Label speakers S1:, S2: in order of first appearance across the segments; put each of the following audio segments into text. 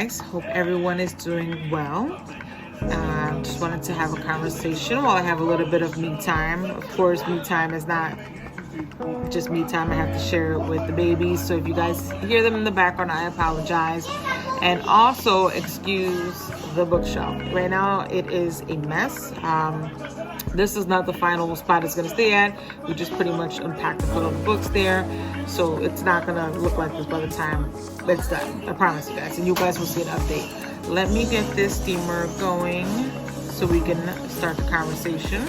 S1: guys? Hope everyone is doing well. Just wanted to have a conversation while I have a little bit of me time. Of course, me time is not just me time. I have to share it with the babies. So if you guys hear them in the background, I apologize. And also excuse the bookshelf. Right now, it is a mess. This is not the final spot it's going to stay at. We just pretty much unpacked and put all the books there. So it's not going to look like this by the time it's done. I promise you guys. And you guys will see an update. Let me get this steamer going so we can start the conversation.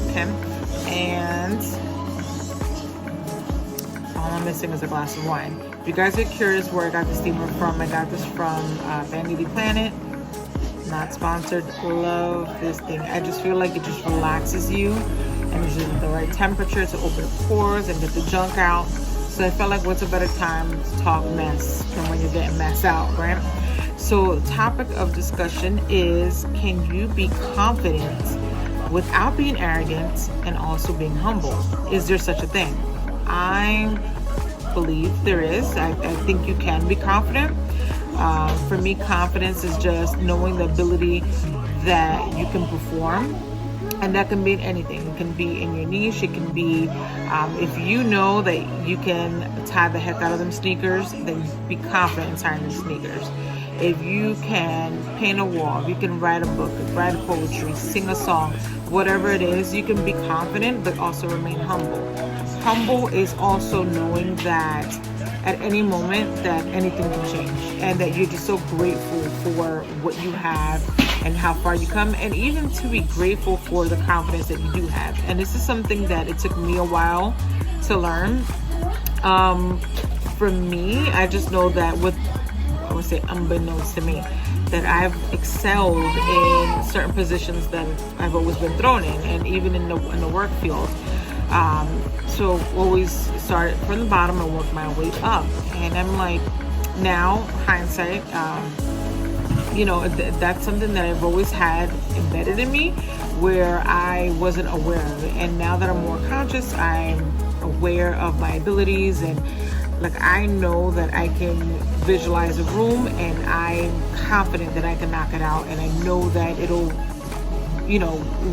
S1: Okay. And all I'm missing is a glass of wine. If you guys are curious where I got the steamer from, I got this from Vanity Planet. Not sponsored. Love this thing. I just feel like it just relaxes you, and it's just at the right temperature to open pores and get the junk out. So I felt like what's a better time to talk mess than when you're getting mess out, right? So the topic of discussion is, can you be confident without being arrogant and also being humble? Is there such a thing? I believe there is. I think you can be confident. For me, confidence is just knowing the ability that you can perform, and that can be in anything. It can be in your niche. It can be if you know that you can tie the heck out of them sneakers, then be confident in tying them sneakers. If you can paint a wall, if you can write a book, write poetry, sing a song, whatever it is, you can be confident but also remain humble. Humble is also knowing that at any moment that anything can change, and that you're just so grateful for what you have and how far you come, and even to be grateful for the confidence that you do have. And this is something that it took me a while to learn. For me, I just know that I would say unbeknownst to me, that I've excelled in certain positions that I've always been thrown in, and even in the work field. So always start from the bottom and work my way up. And I'm like, now hindsight, that's something that I've always had embedded in me, where I wasn't aware of it. And now that I'm more conscious, I'm aware of my abilities, and like I know that I can visualize a room, and I'm confident that I can knock it out, and I know that it'll,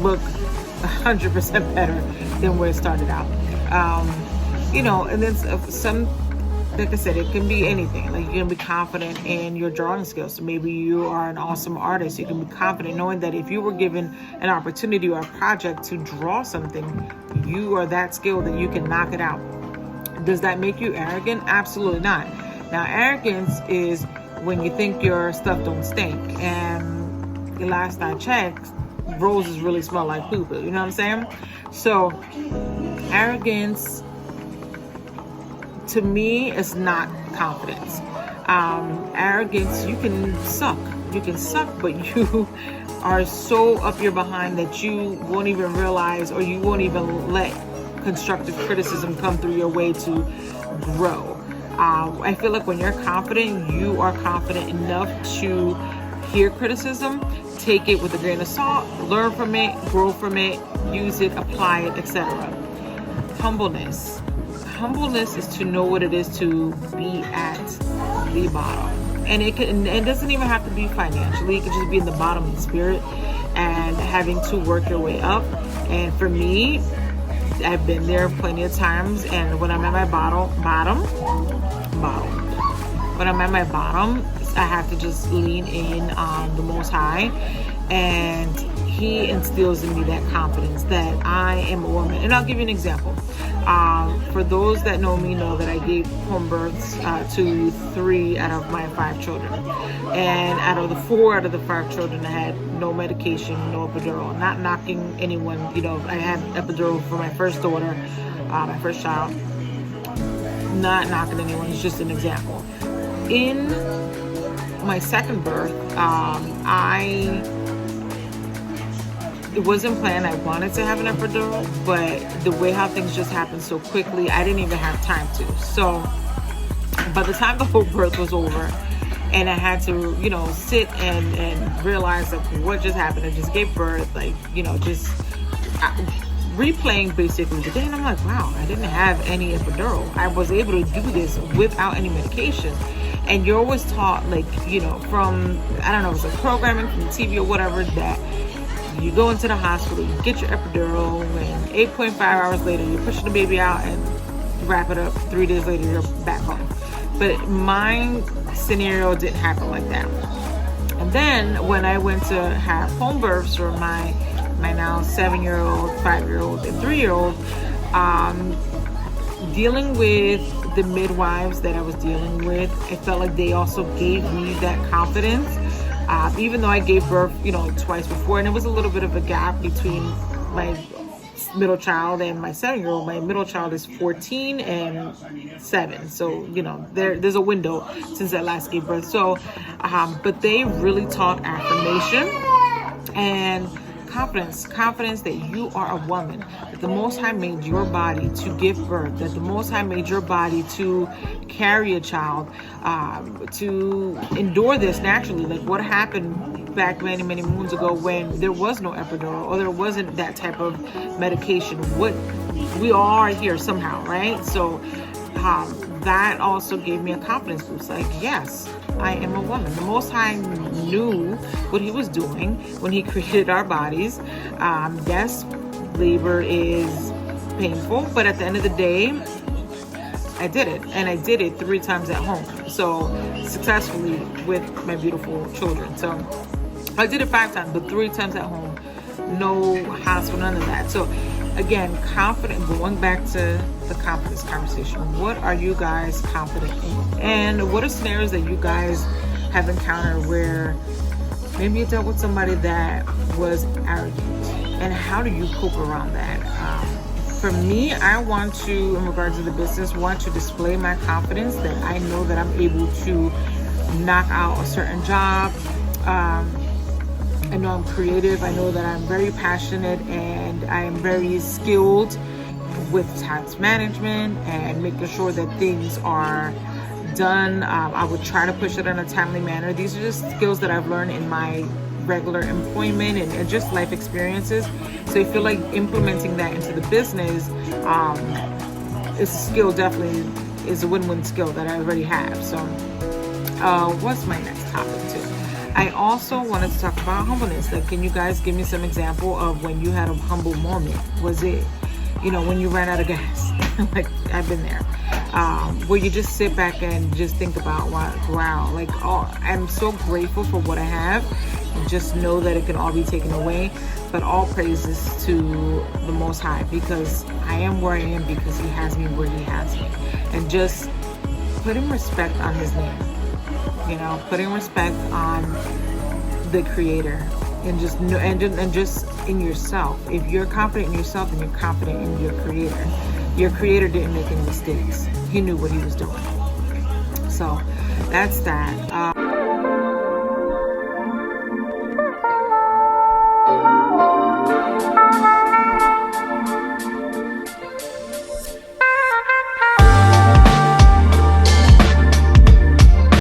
S1: look 100% better than where it started out. And then some, like I said, it can be anything. Like you can be confident in your drawing skills. So maybe you are an awesome artist. You can be confident knowing that if you were given an opportunity or a project to draw something, you are that skilled that you can knock it out. Does that make you arrogant? Absolutely not. Now, arrogance is when you think your stuff don't stink. And the last I checked, roses really smell like poo-poo. You know what I'm saying? So arrogance, to me, is not confidence. Arrogance, you can suck, but you are so up your behind that you won't even realize, or you won't even let constructive criticism come through your way to grow. I feel like when you're confident, you are confident enough to hear criticism, take it with a grain of salt, learn from it, grow from it, use it, apply it, etc. Humbleness is to know what it is to be at the bottom, and it doesn't even have to be financially. It could just be in the bottom of the spirit and having to work your way up. And for me, I've been there plenty of times, and when I'm at my bottom, when I'm at my bottom, I have to just lean in on the Most High, and He instills in me that confidence that I am a woman. And I'll give you an example. For those that know me know that I gave home births to 3 out of my 5 children. And out of the 4 out of the 5 children, I had no medication, no epidural. Not knocking anyone. I had epidural for my first daughter, my first child. Not knocking anyone. It's just an example. In my second birth, it wasn't planned. I wanted to have an epidural, but the way how things just happened so quickly, I didn't even have time to. So by the time the whole birth was over, and I had to, sit and realize like what just happened. I just gave birth, replaying basically the day, and I'm like, wow, I didn't have any epidural. I was able to do this without any medication. And you're always taught, like, you know, from, I don't know, it's like programming from TV or whatever, that you go into the hospital, you get your epidural, and 8.5 hours later, you're pushing the baby out and wrap it up. 3 days later, you're back home. But my scenario didn't happen like that. And then when I went to have home births for my now 7-year-old, 5-year-old, and 3-year-old, dealing with the midwives that I was dealing with, I felt like they also gave me that confidence. Even though I gave birth, you know, twice before, and it was a little bit of a gap between my middle child and my 7-year-old. My middle child is 14 and 7, so you know there's a window since I last gave birth. So, but they really taught affirmation and confidence that you are a woman, that the Most High made your body to give birth, that the Most High made your body to carry a child, to endure this naturally. Like what happened back many moons ago when there was no epidural or there wasn't that type of medication. What we all are here somehow, right? So that also gave me a confidence boost. Like, yes, I am a woman. The Most High knew what he was doing when he created our bodies. Yes, labor is painful, but at the end of the day, I did it, and I did it 3 times at home, so successfully with my beautiful children. So I did it 5 times, but 3 times at home, no hospital, none of that. So again, confident, going back to the confidence conversation, what are you guys confident in? And what are scenarios that you guys have encountered where maybe you dealt with somebody that was arrogant, and how do you cope around that? For me, I want to, in regards to the business, want to display my confidence that I know that I'm able to knock out a certain job. I know I'm creative. I know that I'm very passionate, and I am very skilled with tax management and making sure that things are done. I would try to push it in a timely manner. These are just skills that I've learned in my regular employment and just life experiences. So I feel like implementing that into the business is a skill, definitely is a win-win skill that I already have. So what's my next topic too? I also wanted to talk about humbleness. Like, can you guys give me some example of when you had a humble moment? Was it, you know, when you ran out of gas? Like, I've been there. Where you just sit back and just think about, wow, like, oh, I'm so grateful for what I have, and just know that it can all be taken away. But all praises to the Most High, because I am where I am because He has me where He has me. And just putting respect on His name. You know, putting respect on the Creator, and just and just in yourself. If you're confident in yourself, then you're confident in your Creator. Your Creator didn't make any mistakes. He knew what He was doing. So that's that.